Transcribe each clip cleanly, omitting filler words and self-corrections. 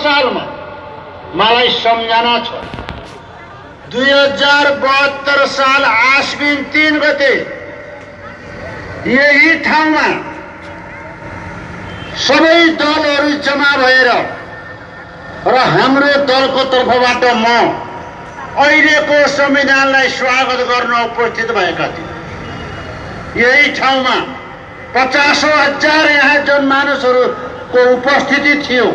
सालमा मलाई सम्झना छ 2072 साल आश्विन 3 गते यही ठाउँमा सबै दलहरू जम्मा भएर र हाम्रो दलको तर्फबाट म अहिलेको संविधानलाई स्वागत गर्न उपस्थित भएका थिए। यही ठाउँमा 50,000 यहाँ जन मानिसहरूको उपस्थिति थियो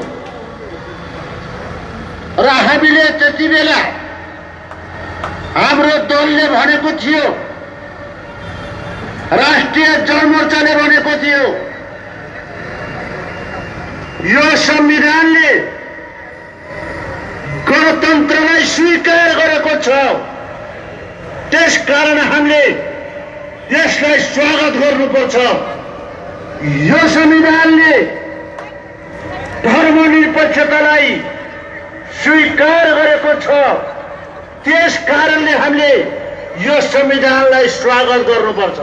र हामीले त्यति बेला हाम्रो दलले भनेको थियो, राष्ट्रिय जनमोर्चाले भनेको थियो, यो संविधानले गणतन्त्रलाई स्वीकार गरेको छ, त्यसकारण हामीले यसलाई स्वागत गर्नुपर्छ। यो संविधानले धर्मनिरपेक्षतालाई स्वीकार गरेको छ, त्यसकारणले हामीले यो संविधानलाई स्वागत गर्नुपर्छ।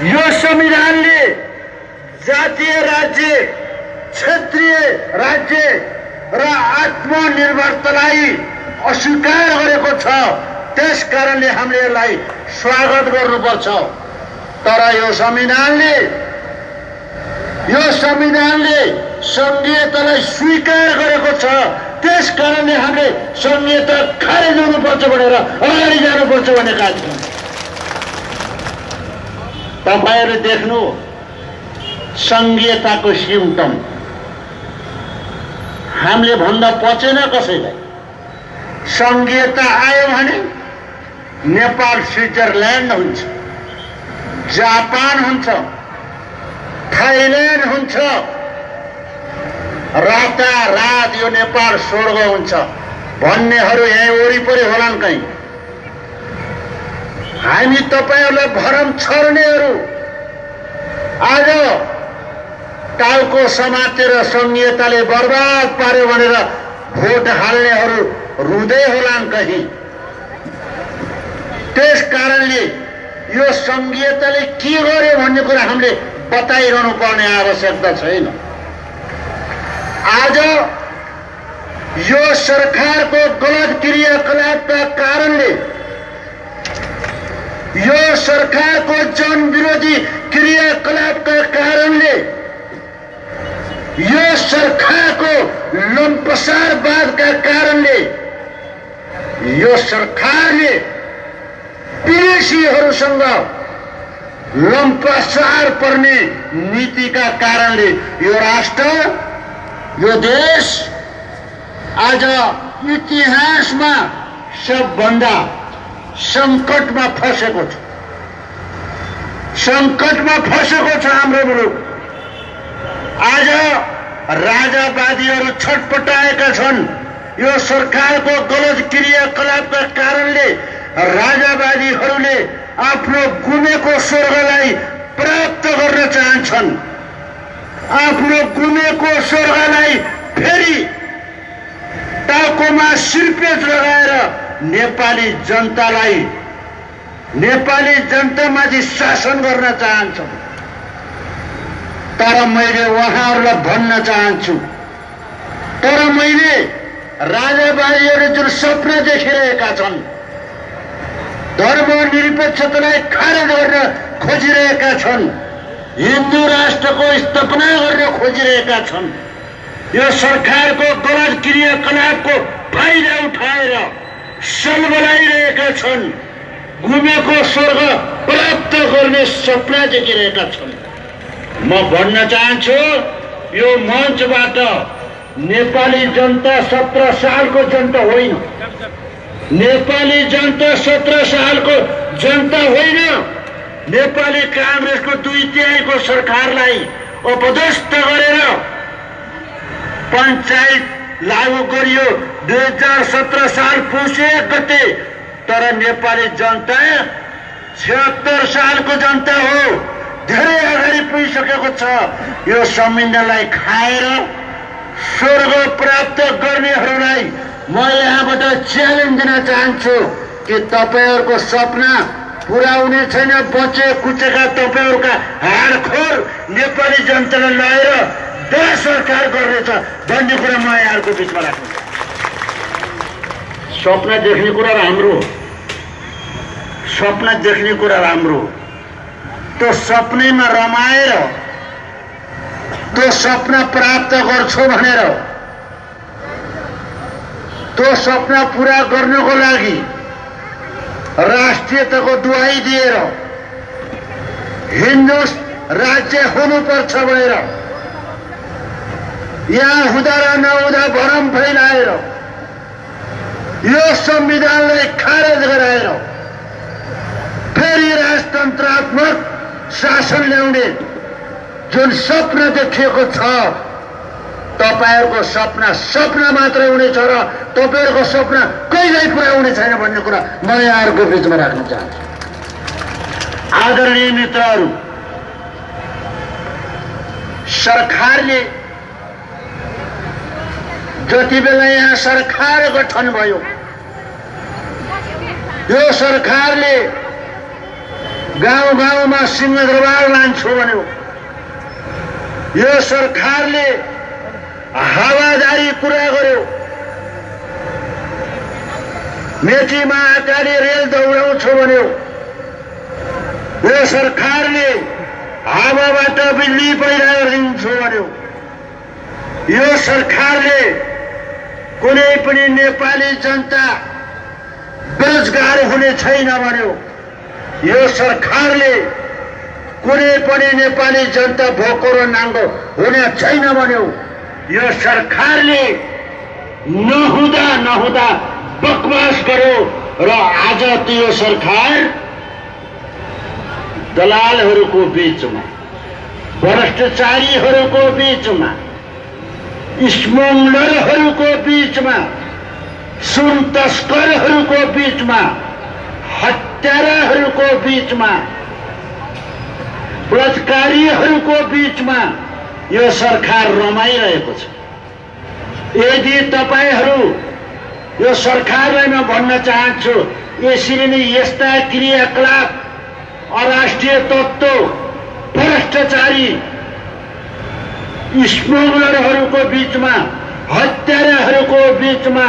यो संविधानले जातीय राज्य, क्षेत्रीय राज्य र आत्मनिर्भरतालाई अस्वीकार गरेको छ, त्यसकारणले हामीले यसलाई स्वागत गर्नुपर्छ। तर यो संविधानले संघीयतालाई स्वीकार गरेको छ, त्यसकारणले हामीले संघीयता खारेज गर्नुपर्छ भनेर अगाडि जानुपर्छ भनेका थियौँ। तपाईहरु देख्नु संघीयताको सिम्टम हामीले भन्दा पचेन कसैलाई। संघीयता आयो भने नेपाल स्विजरल्यान्ड हुन्छ, जापान हुन्छ, थाइल्यान्ड हुन्छ, रातारात यो नेपाल स्वर्ग हुन्छ भन्नेहरू यहाँ वरिपरि होलान् कहीँ। हामी तपाईहरुलाई भरम छर्नेहरू आज टाउको समातेर संघीयताले बर्बाद पार्यो भनेर भोट हाल्नेहरू रुँदै होलान् कहीँ। त्यस कारणले यो संघीयताले के गर्यो भन्ने कुरा हामीले बताइरहनु पर्ने आवश्यकता छैन। आज यो सरकारको गलत क्रियाकलापका कारणले, यो सरकारको जनविरोधी क्रियाकलापका कारणले, यो सरकारको लम्पसारवादका कारणले, यो सरकारले विदेशीहरूसँग लम्पसार पर्ने नीतिका कारणले यो राष्ट्र, यो देश आज इतिहासमा सबभन्दा संकटमा फसेको छ। संकटमा फसेको छ हाम्रो मुलुक। आज राजावादीहरू छटपटाएका छन्। यो सरकारको गलत क्रियाकलापका कारणले राजावादीहरूले आफ्नो गुमेको स्वर्गलाई प्राप्त गर्न चाहन्छन्। आफ्नो गुमेको स्वर्गलाई फेरि टाउकोमा सिरपेच लगाएर नेपाली जनतामाथि शासन गर्न चाहन्छन्। तर मैले उहाँहरूलाई भन्न चाहन्छु, तर मैले राजावादीहरूले जुन सपना देखिरहेका छन्, धर्मनिरपेक्षतालाई खारेज गर्न खोजिरहेका छन्, हिन्दू राष्ट्रको स्थापना गर्न खोजिरहेका छन्, यो सरकारको गलत क्रियाकलापको फाइदा उठाएर सलबलाइरहेका छन्, गुमेको स्वर्ग प्राप्त गर्ने सपना देखिरहेका छन्। म भन्न चाहन्छु, यो मञ्चबाट नेपाली जनता 17 सालको जनता होइन, नेपाली जनता 17 सालको जनता होइन, नेपाली कांग्रेसको 2/3 सरकारलाई अपदस्थ गरेर पञ्चायत लागू गरियो 2017 साल पुस 1 गते। तर नेपाली जनता 76 सालको जनता हो, धेरै अगाडि पुगिसकेको छ। यो संविधानलाई खाएर स्वर्ग प्राप्त गर्नेहरूलाई म यहाँबाट च्यालेन्ज दिन चाहन्छु कि तपाईहरुको सपना पूरा हुने छैन। बचे कुचेका तपाईहरुका हाडखोर नेपाली जनतालाई लगेर देश सरकार गर्नेछ भन्ने कुरा म यहाँहरूको बिचमा राख्नु छ। सपना देख्ने कुरा राम्रो, सपना देख्ने कुरा राम्रो, त्यो सपनैमा रमाएर त्यो सपना प्राप्त गर्छु भनेर त्यो सपना पूरा गर्नको लागि राष्ट्रियताको दुहाई दिएर हिन्दू राज्य हुनुपर्छ भनेर यहाँ हुँदा र नहुँदा भरम फैलाएर यो संविधानलाई खारेज गराएर फेरि राजतन्त्रात्मक शासन ल्याउने जुन सपना देखिएको छ, तपाईहरुको सपना सपना मात्रै हुनेछ र तपाईहरुको सपना कहिल्यै पुरा हुने छैन भन्ने कुरा म यहाँहरुको बीचमा राख्न चाहन्छु। आदरणीय मित्रहरु, सरकारले जति बेला यहाँ सरकार गठन भयो, यो सरकारले गाउँ गाउँमा सिंहदरबार लान्छु भन्यो, यो सरकारले हावाजारी पुरा गर्यो, मेची महाकाली रेल दौडाउँछु भन्यो, यो सरकारले हावाबाट बिजुली पैदा गरिदिन्छु भन्यो, यो सरकारले कुनै पनि नेपाली जनता बेरोजगार हुने छैन भन्यो, यो सरकारले कुनै पनि नेपाली जनता भोको र नाङ्गो हुने छैन भन्यो, यो सरकारले नहुँदा नहुँदा बकवास गर्यो र आज त्यो सरकार दलालहरूको बीचमा, भ्रष्टाचारीहरूको बीचमा, स्मगलरहरूको बीचमा, सुन तस्करहरूको बीचमा, हत्याराहरूको बीचमा, बलात्कारीहरूको बीचमा यो सरकार रमाइरहेको छ। यदि तपाईहरु यो सरकारलाई म भन्न चाहन्छु, यसरी नै यस्ता क्रियाकलाप अराष्ट्रिय तत्त्व, भ्रष्टाचारी, स्मगलरहरूको बीचमा, हत्याराहरूको बीचमा,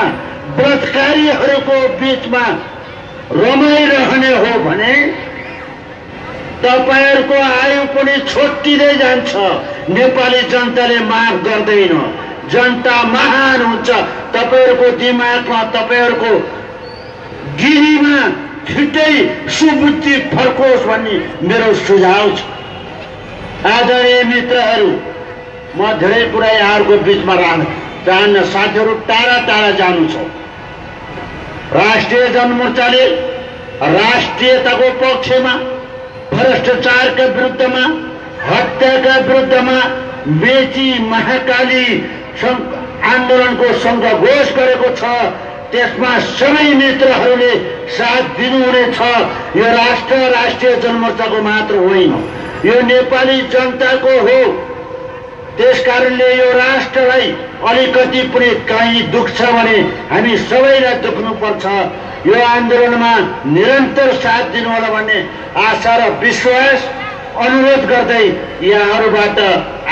बलात्कारीहरूको बीचमा रमाइरहने हो भने तपाईहरुको आयु पनि छोटिँदै जान्छ। नेपाली जनताले माफ गर्दैन, जनता महान हुन्छ। तपाईहरुको दिमागमा, तपाईहरुको गिरीमा छिट्टै सुबुद्धि फर्कोस् भन्ने मेरो सुझाव छ। आदरणीय मित्रहरु, म धेरै कुरा यहाँहरुको बीचमा राख्न चाहन्न। साथीहरु, टाढा टाढा जानु छ। राष्ट्रिय जनमोर्चाले राष्ट्रियताको पक्षमा, भ्रष्टाचारका विरुद्धमा, हत्याका विरुद्धमा, मेची महाकाली आन्दोलनको संघर्ष गरेको छ। त्यसमा सबै मित्रहरूले साथ दिनुहुनेछ। यो राष्ट्र राष्ट्रिय जनमोर्चाको मात्र होइन, यो नेपाली जनताको हो। त्यसकारणले यो राष्ट्रलाई अलिकति पनि कहीँ दुख्छ भने हामी सबैलाई दुख्नुपर्छ। यो आन्दोलनमा निरन्तर साथ दिनुहोला भन्ने आशा र विश्वास अनुरोध गर्दै यहाँहरुबाट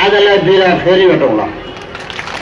आजलाई बिदा फेरि भेटौँला।